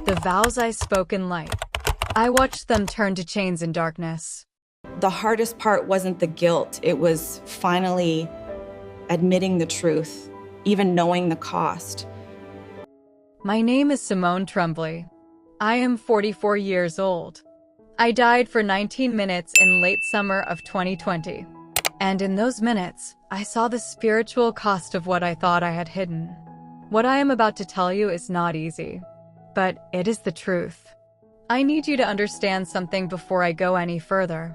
The vows I spoke in light. I watched them turn to chains in darkness. The hardest part wasn't the guilt. It was finally admitting the truth, even knowing the cost. My name is Simone Tremblay. I am 44 years old. I died for 19 minutes in late summer of 2020. And in those minutes, I saw the spiritual cost of what I thought I had hidden. What I am about to tell you is not easy, but it is the truth. I need you to understand something before I go any further.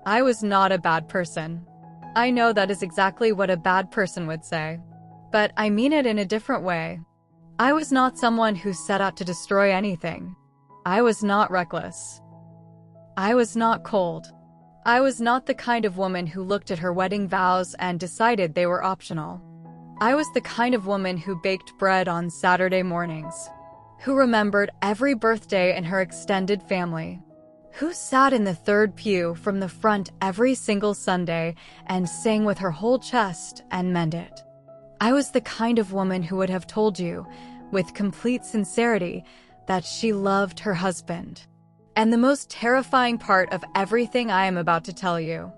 I was not a bad person. I know that is exactly what a bad person would say, but I mean it in a different way. I was not someone who set out to destroy anything. I was not reckless. I was not cold. I was not the kind of woman who looked at her wedding vows and decided they were optional. I was the kind of woman who baked bread on Saturday mornings, who remembered every birthday in her extended family, who sat in the third pew from the front every single Sunday and sang with her whole chest and meant it. I was the kind of woman who would have told you, with complete sincerity, that she loved her husband. And the most terrifying part of everything I am about to tell you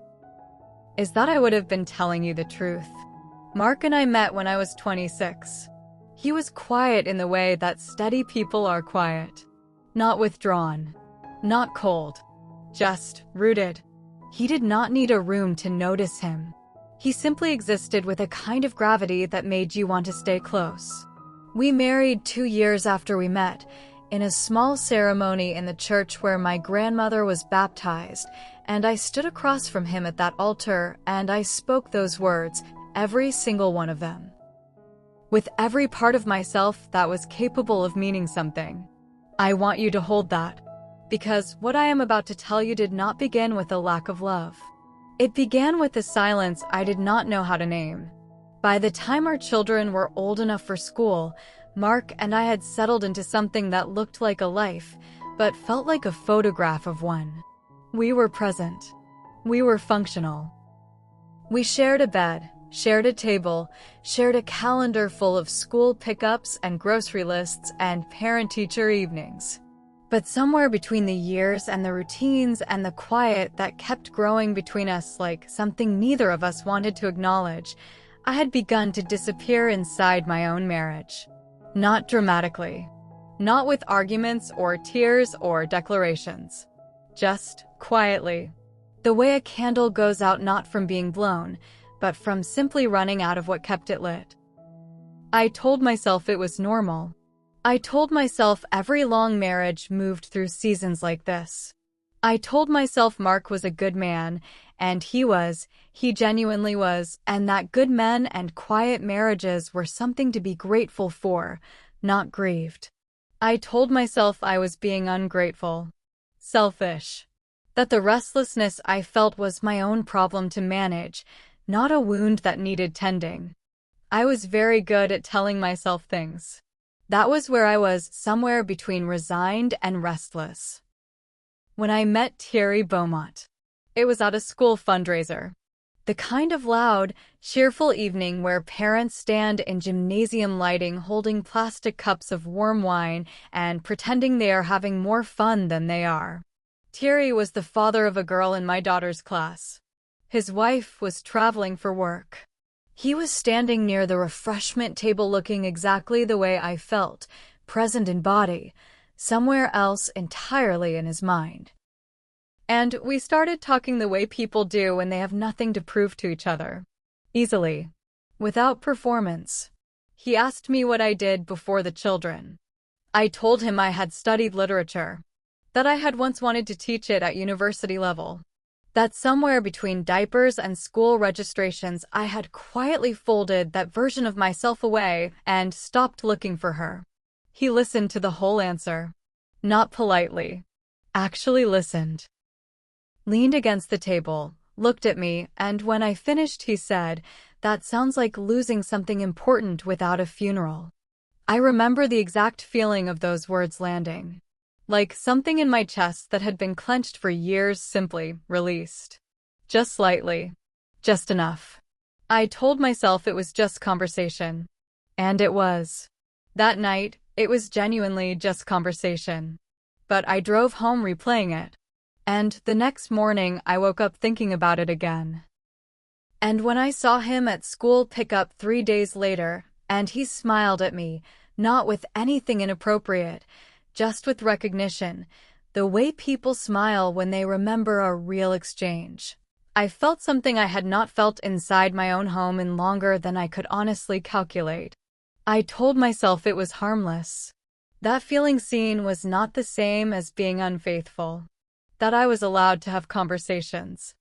is that I would have been telling you the truth. Mark and I met when I was 26. He was quiet in the way that steady people are quiet. Not withdrawn. Not cold. Just rooted. He did not need a room to notice him. He simply existed with a kind of gravity that made you want to stay close. We married 2 years after we met, in a small ceremony in the church where my grandmother was baptized, and I stood across from him at that altar and I spoke those words, every single one of them, with every part of myself that was capable of meaning something. I want you to hold that, because what I am about to tell you did not begin with a lack of love. It began with a silence I did not know how to name. By the time our children were old enough for school, Mark and I had settled into something that looked like a life, but felt like a photograph of one. We were present. We were functional. We shared a bed, shared a table, shared a calendar full of school pickups and grocery lists and parent-teacher evenings. But somewhere between the years and the routines and the quiet that kept growing between us like something neither of us wanted to acknowledge, I had begun to disappear inside my own marriage. Not dramatically. Not with arguments or tears or declarations. Just quietly. The way a candle goes out not from being blown, but from simply running out of what kept it lit. I told myself it was normal. I told myself every long marriage moved through seasons like this. I told myself Mark was a good man, and he genuinely was, and that good men and quiet marriages were something to be grateful for, not grieved. I told myself I was being ungrateful, selfish, that the restlessness I felt was my own problem to manage, not a wound that needed tending. I was very good at telling myself things. That was where I was, somewhere between resigned and restless. When I met Thierry Beaumont, it was at a school fundraiser. The kind of loud, cheerful evening where parents stand in gymnasium lighting holding plastic cups of warm wine and pretending they are having more fun than they are. Thierry was the father of a girl in my daughter's class. His wife was traveling for work. He was standing near the refreshment table looking exactly the way I felt, present in body, somewhere else entirely in his mind. And we started talking the way people do when they have nothing to prove to each other. Easily. Without performance. He asked me what I did before the children. I told him I had studied literature, that I had once wanted to teach it at university level, that somewhere between diapers and school registrations I had quietly folded that version of myself away and stopped looking for her. He listened to the whole answer. Not politely. Actually listened. Leaned against the table, looked at me, and when I finished he said, "That sounds like losing something important without a funeral." I remember the exact feeling of those words landing. Like something in my chest that had been clenched for years simply released. Just slightly. Just enough. I told myself it was just conversation. And it was. That night, It was genuinely just conversation. But I drove home replaying it. And the next morning, I woke up thinking about it again. And when I saw him at school pick up 3 days later, and he smiled at me, not with anything inappropriate, just with recognition, the way people smile when they remember a real exchange. I felt something I had not felt inside my own home in longer than I could honestly calculate. I told myself it was harmless. That feeling seen was not the same as being unfaithful. That I was allowed to have conversations.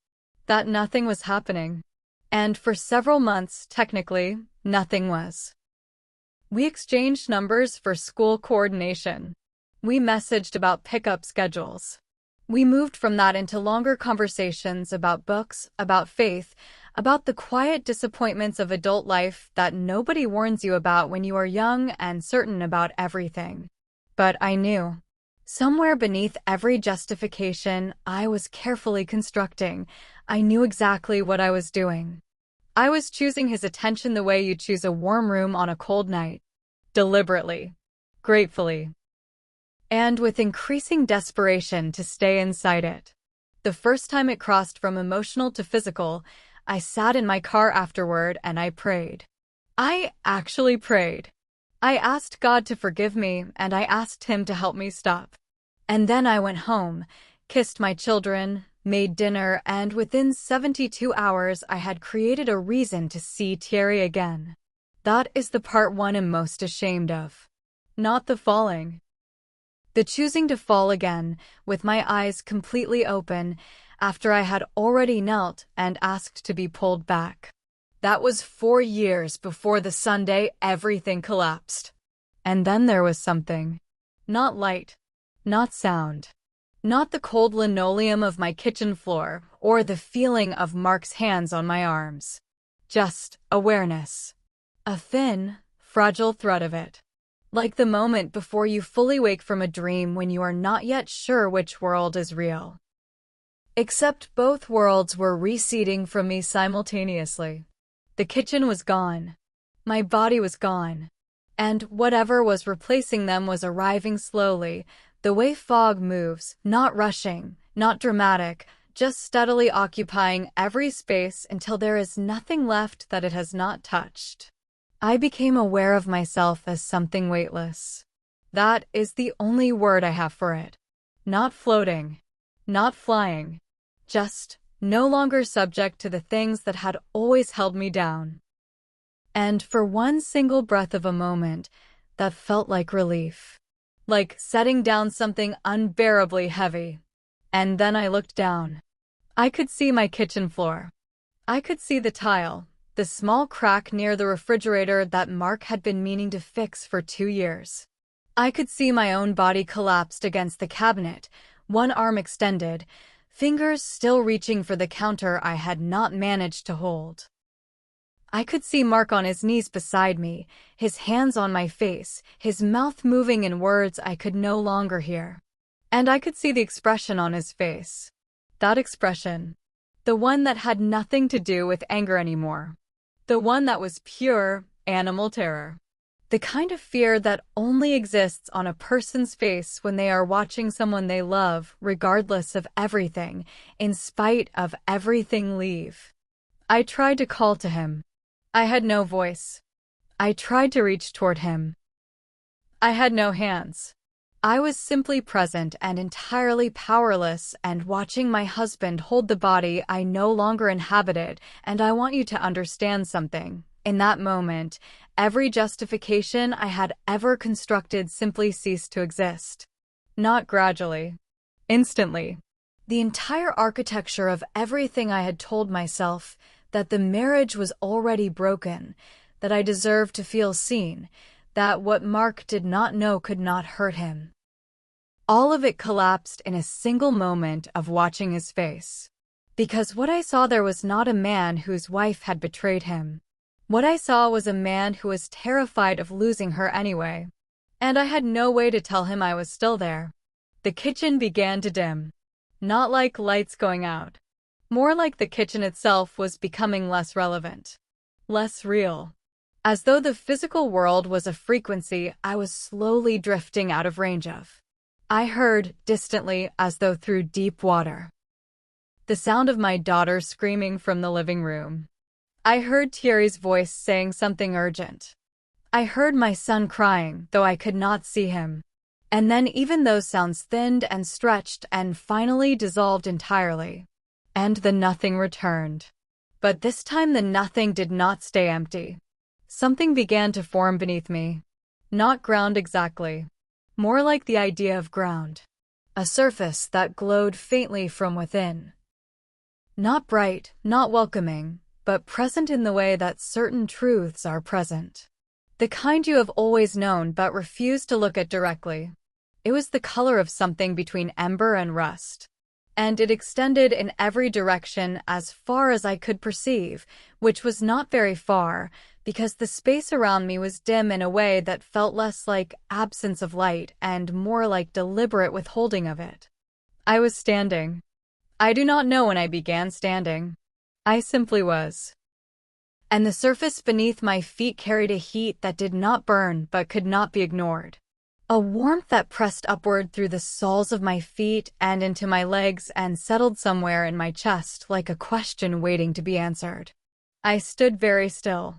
That nothing was happening. And for several months, technically, nothing was. We exchanged numbers for school coordination. We messaged about pickup schedules. We moved from that into longer conversations about books, about faith, about the quiet disappointments of adult life that nobody warns you about when you are young and certain about everything. But I knew. Somewhere beneath every justification I was carefully constructing, I knew exactly what I was doing. I was choosing his attention the way you choose a warm room on a cold night. Deliberately. Gratefully. And with increasing desperation to stay inside it. The first time it crossed from emotional to physical, I sat in my car afterward and I prayed. I actually prayed. I asked God to forgive me and I asked Him to help me stop. And then I went home, kissed my children, made dinner, and within 72 hours I had created a reason to see Thierry again. That is the part one am most ashamed of. Not the falling. The choosing to fall again, with my eyes completely open, after I had already knelt and asked to be pulled back. That was 4 years before the Sunday everything collapsed. And then there was something. Not light. Not sound. Not the cold linoleum of my kitchen floor, or the feeling of Mark's hands on my arms. Just awareness. A thin, fragile thread of it. Like the moment before you fully wake from a dream when you are not yet sure which world is real. Except both worlds were receding from me simultaneously. The kitchen was gone. My body was gone. And whatever was replacing them was arriving slowly, the way fog moves, not rushing, not dramatic, just steadily occupying every space until there is nothing left that it has not touched. I became aware of myself as something weightless. That is the only word I have for it. Not floating. Not flying. Just no longer subject to the things that had always held me down. And for one single breath of a moment, that felt like relief. Like setting down something unbearably heavy. And then I looked down. I could see my kitchen floor. I could see the tile. The small crack near the refrigerator that Mark had been meaning to fix for 2 years. I could see my own body collapsed against the cabinet, one arm extended, fingers still reaching for the counter I had not managed to hold. I could see Mark on his knees beside me, his hands on my face, his mouth moving in words I could no longer hear. And I could see the expression on his face. That expression. The one that had nothing to do with anger anymore. The one that was pure, animal terror. The kind of fear that only exists on a person's face when they are watching someone they love, regardless of everything, in spite of everything, leave. I tried to call to him. I had no voice. I tried to reach toward him. I had no hands. I was simply present and entirely powerless and watching my husband hold the body I no longer inhabited, and I want you to understand something. In that moment, every justification I had ever constructed simply ceased to exist. Not gradually. Instantly. The entire architecture of everything I had told myself, that the marriage was already broken, that I deserved to feel seen, that what Mark did not know could not hurt him. All of it collapsed in a single moment of watching his face. Because what I saw there was not a man whose wife had betrayed him. What I saw was a man who was terrified of losing her anyway. And I had no way to tell him I was still there. The kitchen began to dim. Not like lights going out. More like the kitchen itself was becoming less relevant. Less real. as though the physical world was a frequency I was slowly drifting out of range of. I heard, distantly, as though through deep water, the sound of my daughter screaming from the living room. I heard Thierry's voice saying something urgent. I heard my son crying, though I could not see him. And then even those sounds thinned and stretched and finally dissolved entirely. And the nothing returned. But this time the nothing did not stay empty. Something began to form beneath me. Not ground exactly. More like the idea of ground. A surface that glowed faintly from within. Not bright, not welcoming, but present in the way that certain truths are present. The kind you have always known but refused to look at directly. It was the color of something between ember and rust. And it extended in every direction as far as I could perceive, which was not very far, because the space around me was dim in a way that felt less like absence of light and more like deliberate withholding of it. I was standing. I do not know when I began standing. I simply was. And the surface beneath my feet carried a heat that did not burn but could not be ignored. A warmth that pressed upward through the soles of my feet and into my legs and settled somewhere in my chest like a question waiting to be answered. I stood very still,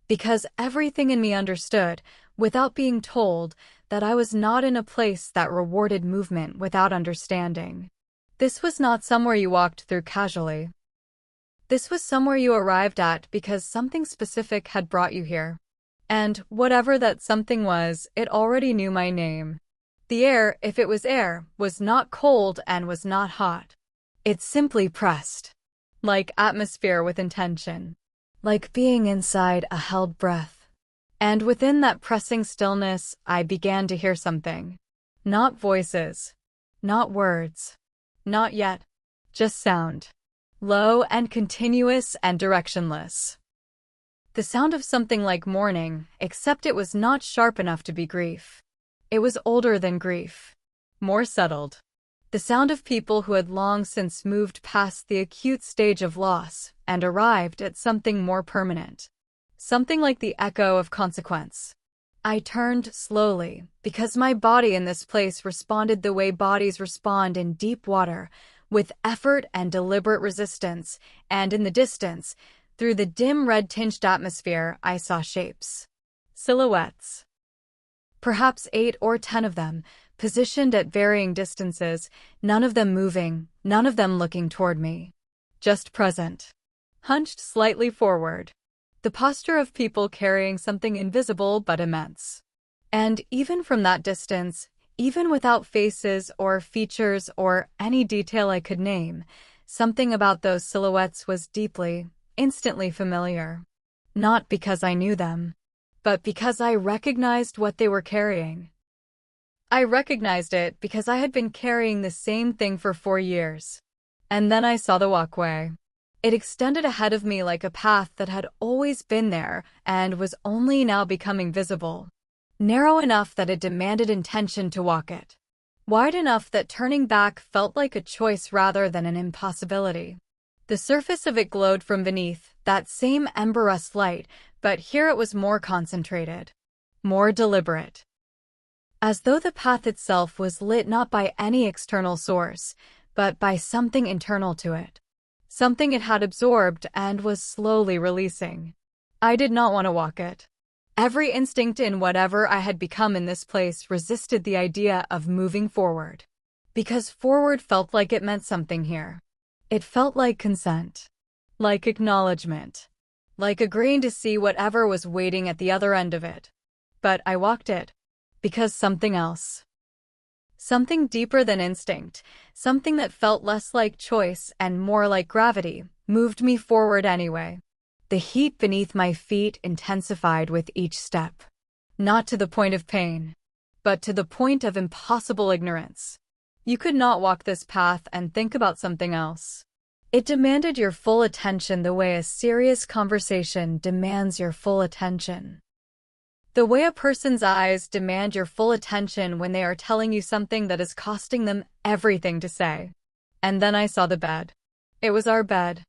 because everything in me understood, without being told, that I was not in a place that rewarded movement without understanding. This was not somewhere you walked through casually. This was somewhere you arrived at because something specific had brought you here. And whatever that something was, it already knew my name. The air, if it was air, was not cold and was not hot. It simply pressed. Like atmosphere with intention. Like being inside a held breath. And within that pressing stillness, I began to hear something. Not voices. Not words. Not yet. Just sound. Low and continuous and directionless. The sound of something like mourning, except it was not sharp enough to be grief. It was older than grief. More settled. The sound of people who had long since moved past the acute stage of loss and arrived at something more permanent. Something like the echo of consequence. I turned slowly, because my body in this place responded the way bodies respond in deep water, with effort and deliberate resistance, and in the distance, through the dim red-tinged atmosphere, I saw shapes. Silhouettes. Perhaps 8 or 10 of them, positioned at varying distances, none of them moving, none of them looking toward me. Just present. Hunched slightly forward. The posture of people carrying something invisible but immense. And even from that distance, even without faces or features or any detail I could name, something about those silhouettes was deeply, instantly familiar. Not because I knew them, but because I recognized what they were carrying. I recognized it because I had been carrying the same thing for 4 years. And then I saw the walkway. It extended ahead of me like a path that had always been there and was only now becoming visible. Narrow enough that it demanded intention to walk it. Wide enough that turning back felt like a choice rather than an impossibility. The surface of it glowed from beneath, that same ember-rust light, but here it was more concentrated. More deliberate. As though the path itself was lit not by any external source, but by something internal to it. Something it had absorbed and was slowly releasing. I did not want to walk it. Every instinct in whatever I had become in this place resisted the idea of moving forward. Because forward felt like it meant something here. It felt like consent. Like acknowledgement. Like agreeing to see whatever was waiting at the other end of it. But I walked it. Because something else. Something deeper than instinct, something that felt less like choice and more like gravity, moved me forward anyway. The heat beneath my feet intensified with each step. Not to the point of pain, but to the point of impossible ignorance. You could not walk this path and think about something else. It demanded your full attention the way a serious conversation demands your full attention. The way a person's eyes demand your full attention when they are telling you something that is costing them everything to say. And then I saw the bed. It was our bed.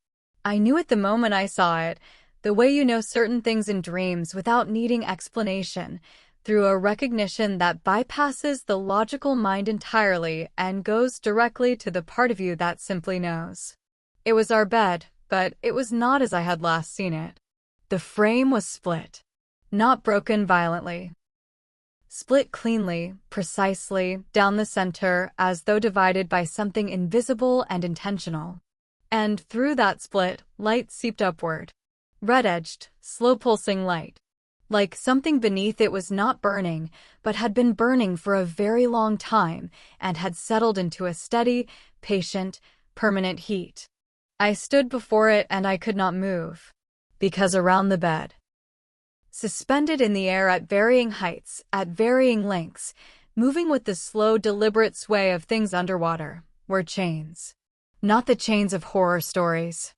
I knew it the moment I saw it, The way you know certain things in dreams without needing explanation, through a recognition that bypasses the logical mind entirely and goes directly to the part of you that simply knows. It was our bed, but it was not as I had last seen it. The frame was split. Not broken violently. Split cleanly, precisely, down the center, as though divided by something invisible and intentional. And through that split, light seeped upward. Red-edged, slow-pulsing light. Like something beneath it was not burning, but had been burning for a very long time and had settled into a steady, patient, permanent heat. I stood before it and I could not move. Because around the bed, suspended in the air at varying heights, at varying lengths, moving with the slow, deliberate sway of things underwater, were chains. Not the chains of horror stories.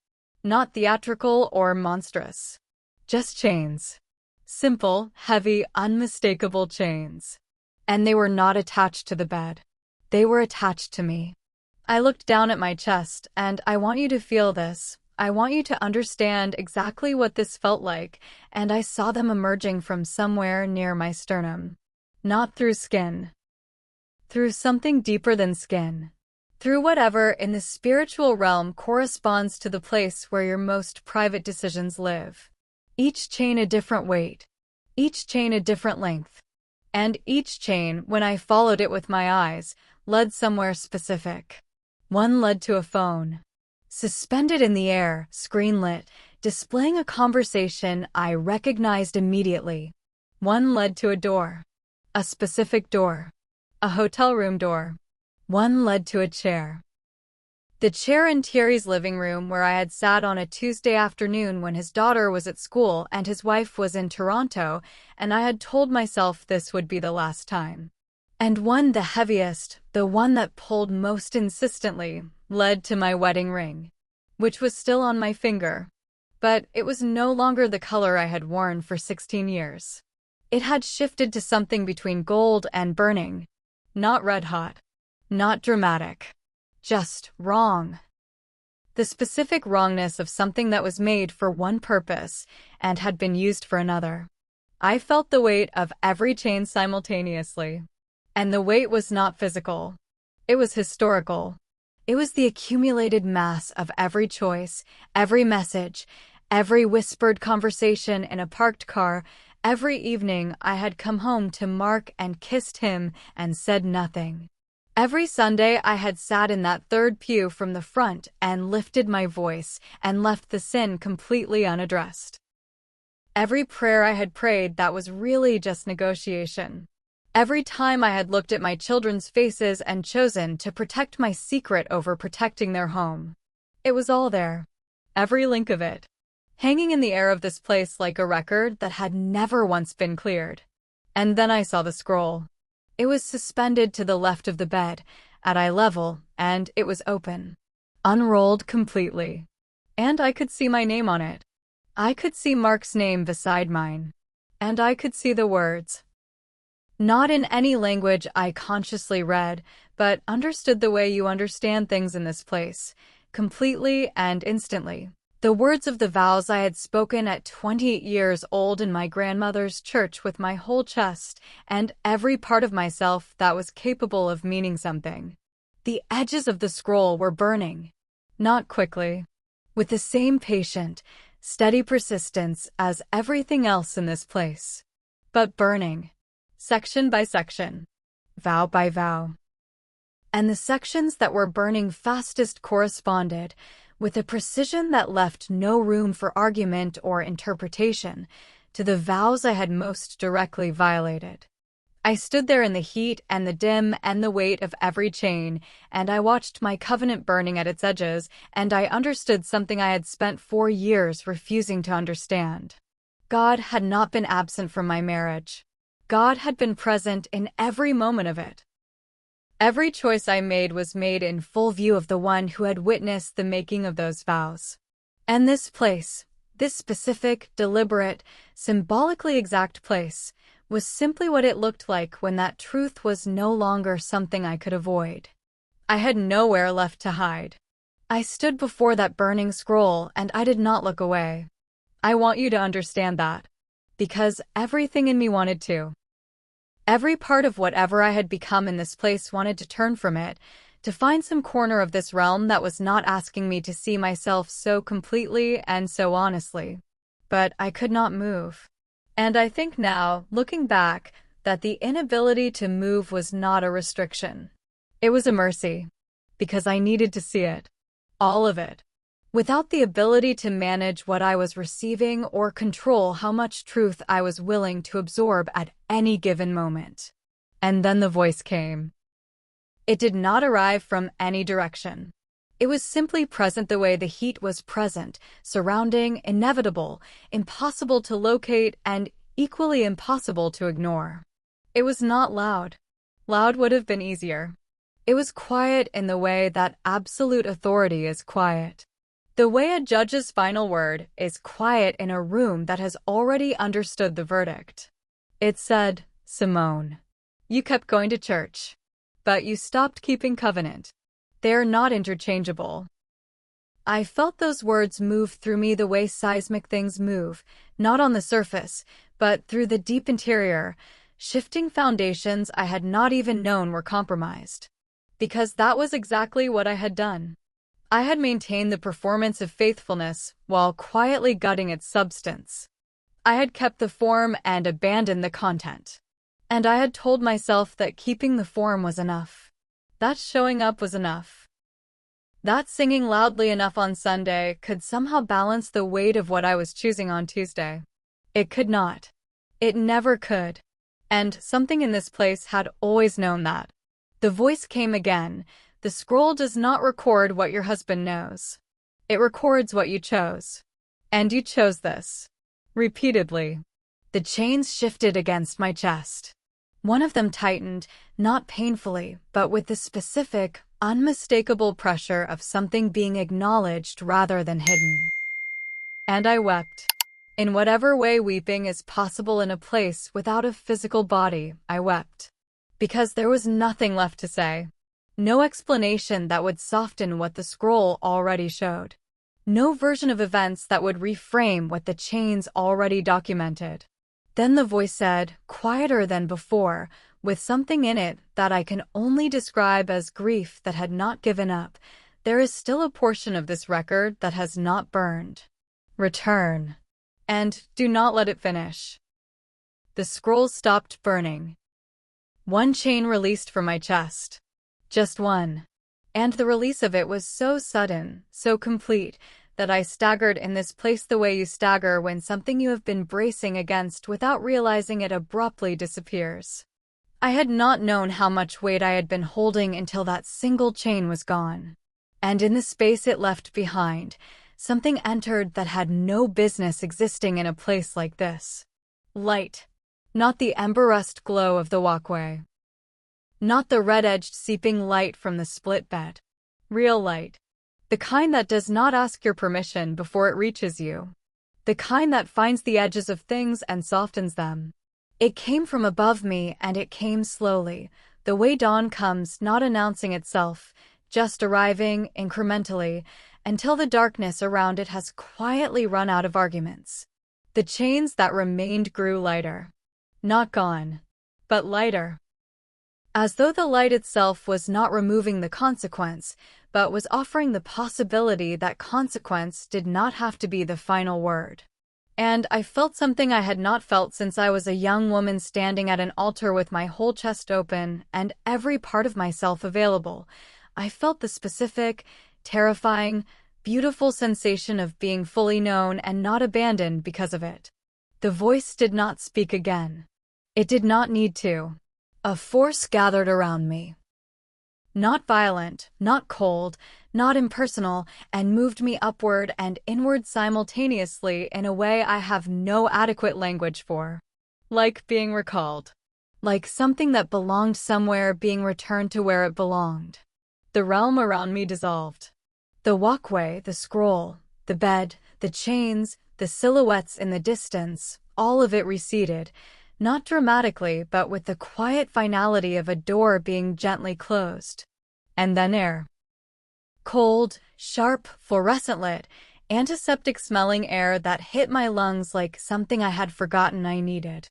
Not theatrical or monstrous. Just chains. Simple, heavy, unmistakable chains. And they were not attached to the bed. They were attached to me. I looked down at my chest, and I want you to feel this. I want you to understand exactly what this felt like, and I saw them emerging from somewhere near my sternum. Not through skin. Through something deeper than skin. Through whatever in the spiritual realm corresponds to the place where your most private decisions live. Each chain a different weight. Each chain a different length. And each chain, when I followed it with my eyes, led somewhere specific. One led to a phone. Suspended in the air, screen lit, displaying a conversation I recognized immediately. One led to a door. A specific door. A hotel room door. One led to a chair. The chair in Thierry's living room where I had sat on a Tuesday afternoon when his daughter was at school and his wife was in Toronto, and I had told myself this would be the last time. And one, the heaviest, the one that pulled most insistently, led to my wedding ring, which was still on my finger. But it was no longer the color I had worn for 16 years. It had shifted to something between gold and burning. Not red hot. Not dramatic. Just wrong. The specific wrongness of something that was made for one purpose and had been used for another. I felt the weight of every chain simultaneously. And the weight was not physical. It was historical. It was the accumulated mass of every choice, every message, every whispered conversation in a parked car, every evening I had come home to Mark and kissed him and said nothing. Every Sunday I had sat in that third pew from the front and lifted my voice and left the sin completely unaddressed. Every prayer I had prayed that was really just negotiation. Every time I had looked at my children's faces and chosen to protect my secret over protecting their home. It was all there. Every link of it. Hanging in the air of this place like a record that had never once been cleared. And then I saw the scroll. It was suspended to the left of the bed, at eye level, and it was open. Unrolled completely. And I could see my name on it. I could see Mark's name beside mine. And I could see the words. Not in any language I consciously read, but understood the way you understand things in this place, completely and instantly. The words of the vows I had spoken at 28 years old in my grandmother's church with my whole chest and every part of myself that was capable of meaning something. The edges of the scroll were burning. Not quickly. With the same patient, steady persistence as everything else in this place. But burning. Section by section. Vow by vow. And the sections that were burning fastest corresponded, with a precision that left no room for argument or interpretation, to the vows I had most directly violated. I stood there in the heat and the dim and the weight of every chain, and I watched my covenant burning at its edges, and I understood something I had spent 4 years refusing to understand. God had not been absent from my marriage. God had been present in every moment of it. Every choice I made was made in full view of the one who had witnessed the making of those vows. And this place, this specific, deliberate, symbolically exact place, was simply what it looked like when that truth was no longer something I could avoid. I had nowhere left to hide. I stood before that burning scroll and I did not look away. I want you to understand that. Because everything in me wanted to. Every part of whatever I had become in this place wanted to turn from it, to find some corner of this realm that was not asking me to see myself so completely and so honestly. But I could not move. And I think now, looking back, that the inability to move was not a restriction. It was a mercy. Because I needed to see it. All of it. Without the ability to manage what I was receiving or control how much truth I was willing to absorb at any given moment. And then the voice came. It did not arrive from any direction. It was simply present the way the heat was present, surrounding, inevitable, impossible to locate, and equally impossible to ignore. It was not loud. Loud would have been easier. It was quiet in the way that absolute authority is quiet. The way a judge's final word is quiet in a room that has already understood the verdict. It said, Simone, you kept going to church, but you stopped keeping covenant. They're not interchangeable. I felt those words move through me the way seismic things move, not on the surface, but through the deep interior, shifting foundations I had not even known were compromised. Because that was exactly what I had done. I had maintained the performance of faithfulness while quietly gutting its substance. I had kept the form and abandoned the content. And I had told myself that keeping the form was enough. That showing up was enough. That singing loudly enough on Sunday could somehow balance the weight of what I was choosing on Tuesday. It could not. It never could. And something in this place had always known that. The voice came again. The scroll does not record what your husband knows. It records what you chose. And you chose this. Repeatedly. The chains shifted against my chest. One of them tightened, not painfully, but with the specific, unmistakable pressure of something being acknowledged rather than hidden. And I wept. In whatever way weeping is possible in a place without a physical body, I wept. Because there was nothing left to say. No explanation that would soften what the scroll already showed. No version of events that would reframe what the chains already documented. Then the voice said, quieter than before, with something in it that I can only describe as grief that had not given up, there is still a portion of this record that has not burned. Return. And do not let it finish. The scroll stopped burning. One chain released from my chest. Just one. And the release of it was so sudden, so complete, that I staggered in this place the way you stagger when something you have been bracing against without realizing it abruptly disappears. I had not known how much weight I had been holding until that single chain was gone. And in the space it left behind, something entered that had no business existing in a place like this. Light. Not the ember-rust glow of the walkway. Not the red-edged seeping light from the split bed. Real light. The kind that does not ask your permission before it reaches you. The kind that finds the edges of things and softens them. It came from above me, and it came slowly, the way dawn comes, not announcing itself, just arriving incrementally, until the darkness around it has quietly run out of arguments. The chains that remained grew lighter. Not gone, but lighter. As though the light itself was not removing the consequence, but was offering the possibility that consequence did not have to be the final word. And I felt something I had not felt since I was a young woman standing at an altar with my whole chest open and every part of myself available. I felt the specific, terrifying, beautiful sensation of being fully known and not abandoned because of it. The voice did not speak again. It did not need to. A force gathered around me. Not violent, not cold, not impersonal, and moved me upward and inward simultaneously in a way I have no adequate language for. Like being recalled. Like something that belonged somewhere being returned to where it belonged. The realm around me dissolved. The walkway, the scroll, the bed, the chains, the silhouettes in the distance, all of it receded. Not dramatically, but with the quiet finality of a door being gently closed. And then air. Cold, sharp, fluorescent lit, antiseptic-smelling air that hit my lungs like something I had forgotten I needed.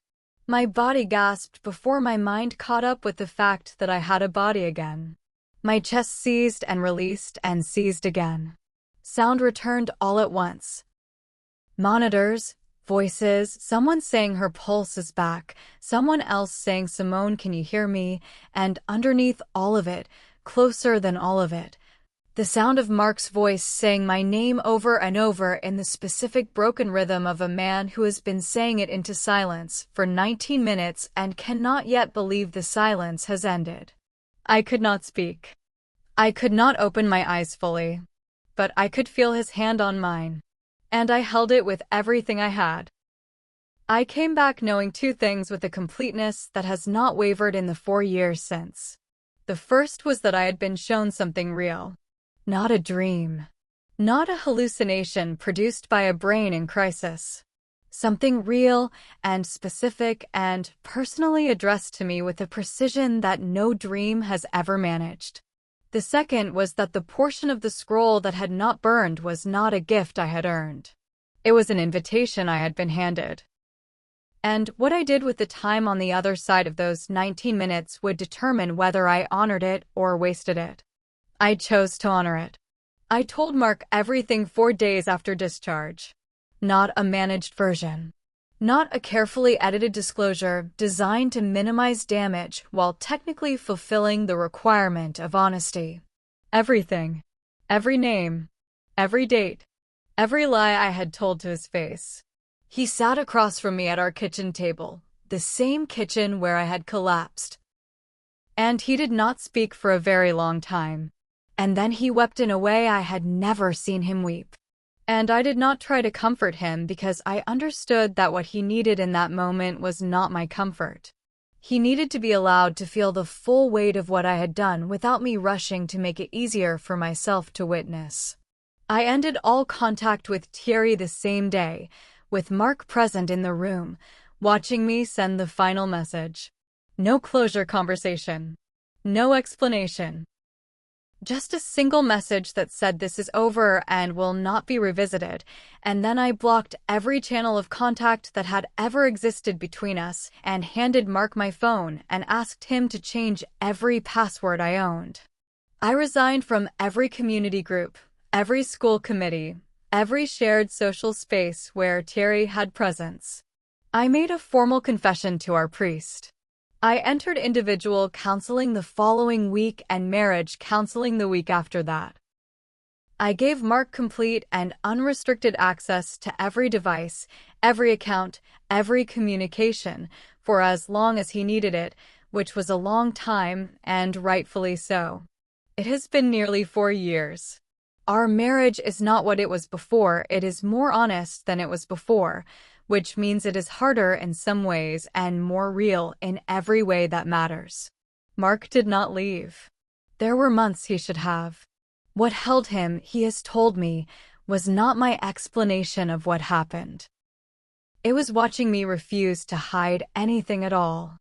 My body gasped before my mind caught up with the fact that I had a body again. My chest seized and released and seized again. Sound returned all at once. Monitors, voices, someone saying her pulse is back, someone else saying, "Simone, can you hear me?" And underneath all of it, closer than all of it, the sound of Mark's voice saying my name over and over in the specific broken rhythm of a man who has been saying it into silence for 19 minutes and cannot yet believe the silence has ended. I could not speak. I could not open my eyes fully, but I could feel his hand on mine, and I held it with everything I had. I came back knowing two things with a completeness that has not wavered in the 4 years since. The first was that I had been shown something real. Not a dream. Not a hallucination produced by a brain in crisis. Something real and specific and personally addressed to me with a precision that no dream has ever managed. The second was that the portion of the scroll that had not burned was not a gift I had earned. It was an invitation I had been handed. And what I did with the time on the other side of those 19 minutes would determine whether I honored it or wasted it. I chose to honor it. I told Mark everything 4 days after discharge. Not a managed version. Not a carefully edited disclosure designed to minimize damage while technically fulfilling the requirement of honesty. Everything. Every name. Every date. Every lie I had told to his face. He sat across from me at our kitchen table, the same kitchen where I had collapsed. And he did not speak for a very long time. And then he wept in a way I had never seen him weep. And I did not try to comfort him because I understood that what he needed in that moment was not my comfort. He needed to be allowed to feel the full weight of what I had done without me rushing to make it easier for myself to witness. I ended all contact with Thierry the same day, with Mark present in the room, watching me send the final message. No closure conversation. No explanation. Just a single message that said this is over and will not be revisited, and then I blocked every channel of contact that had ever existed between us and handed Mark my phone and asked him to change every password I owned. I resigned from every community group, every school committee, every shared social space where Thierry had presence. I made a formal confession to our priest. I entered individual counseling the following week and marriage counseling the week after that. I gave Mark complete and unrestricted access to every device, every account, every communication, for as long as he needed it, which was a long time, and rightfully so. It has been nearly 4 years. Our marriage is not what it was before, it is more honest than it was before, which means it is harder in some ways and more real in every way that matters. Mark did not leave. There were months he should have. What held him, he has told me, was not my explanation of what happened. It was watching me refuse to hide anything at all.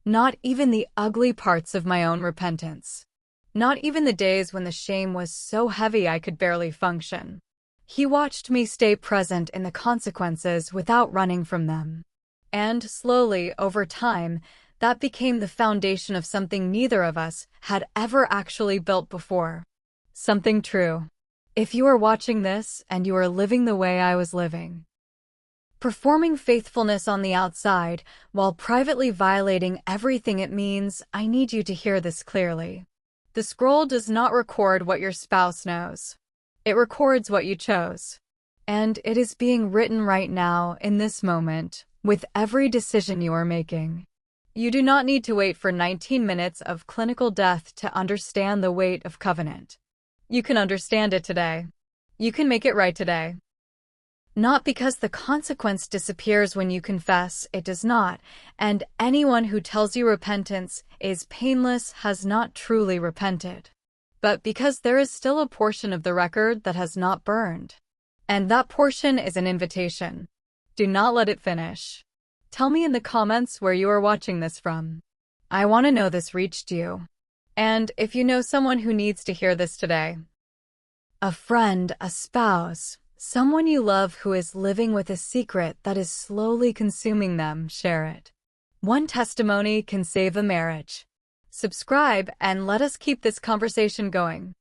Not even the ugly parts of my own repentance. Not even the days when the shame was so heavy I could barely function. He watched me stay present in the consequences without running from them. And slowly, over time, that became the foundation of something neither of us had ever actually built before. Something true. If you are watching this and you are living the way I was living, performing faithfulness on the outside while privately violating everything it means, I need you to hear this clearly. The scroll does not record what your spouse knows. It records what you chose. And it is being written right now, in this moment, with every decision you are making. You do not need to wait for 19 minutes of clinical death to understand the weight of covenant. You can understand it today. You can make it right today. Not because the consequence disappears when you confess, it does not, and anyone who tells you repentance is painless has not truly repented. But because there is still a portion of the record that has not burned. And that portion is an invitation. Do not let it finish. Tell me in the comments where you are watching this from. I want to know this reached you. And if you know someone who needs to hear this today, a friend, a spouse, Someone you love who is living with a secret that is slowly consuming them, share it. One testimony can save a marriage. Subscribe and let us keep this conversation going.